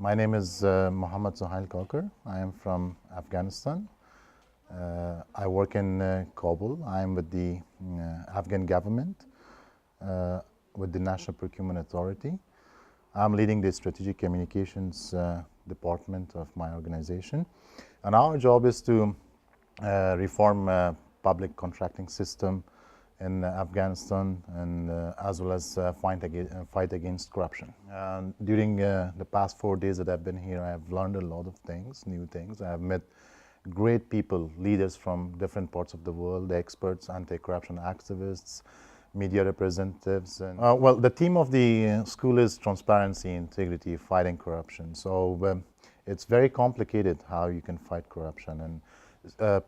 My name is Mohammad. I am from Afghanistan. I work in Kabul. I am with the Afghan government, with the National Procurement Authority. I'm leading the strategic communications department of my organization. And our job is to reform public contracting system in Afghanistan, and as well as fight against corruption. During the past 4 days that I've been here, I have learned a lot of things, new things. I have met great people, leaders from different parts of the world, experts, anti-corruption activists, media representatives. And, well, the theme of the school is transparency, integrity, fighting corruption. So it's very complicated how you can fight corruption, and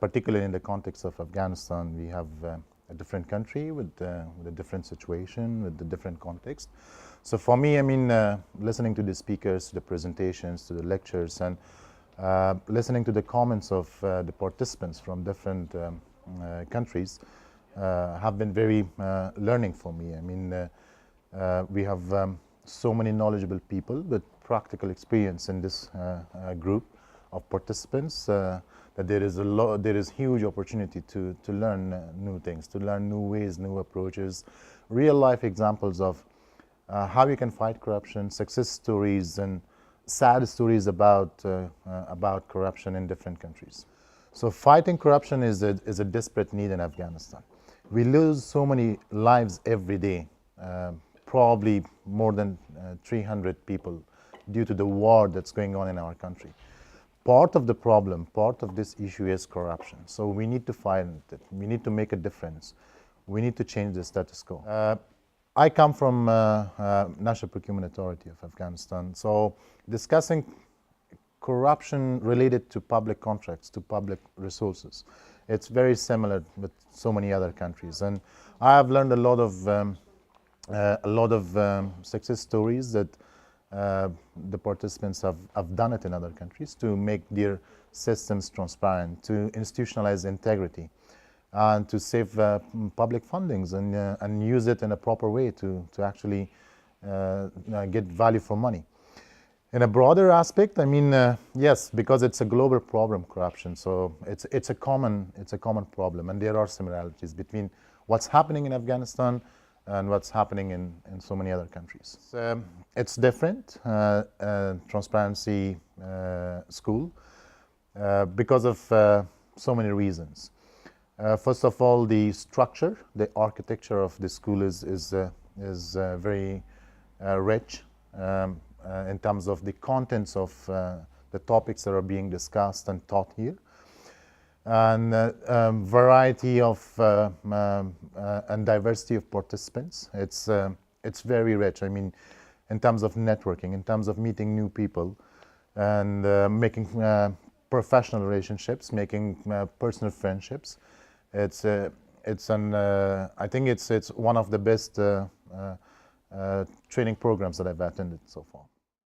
particularly in the context of Afghanistan, we have a different country with a different situation, with a different context. So for me, I mean, listening to the speakers, to the presentations, to the lectures, and listening to the comments of the participants from different countries have been very learning for me. I mean, we have so many knowledgeable people with practical experience in this group of participants, that there is huge opportunity to learn new things, to learn new ways, new approaches, real life examples of how you can fight corruption, success stories and sad stories about corruption in different countries. So fighting corruption is a desperate need in Afghanistan. We lose so many lives every day, probably more than 300 people due to the war that's going on in our country. Part of the problem, part of this issue is corruption. So we need to fight it. We need to make a difference. We need to change the status quo. I come from National Procurement Authority of Afghanistan. So discussing corruption related to public contracts, to public resources, it's very similar with so many other countries. And I have learned a lot of success stories that the participants have done it in other countries to make their systems transparent, to institutionalize integrity, and to save public fundings and use it in a proper way to actually get value for money. In a broader aspect, I mean, yes, because it's a global problem, corruption. So it's a common problem, and there are similarities between what's happening in Afghanistan and what's happening in so many other countries. It's different, transparency school, because of so many reasons. First of all, the structure, the architecture of the school is very rich in terms of the contents of the topics that are being discussed and taught here, and variety of and diversity of participants. It's very rich. I mean, in terms of networking, in terms of meeting new people, and making professional relationships, making personal friendships. I think it's one of the best training programs that I've attended so far.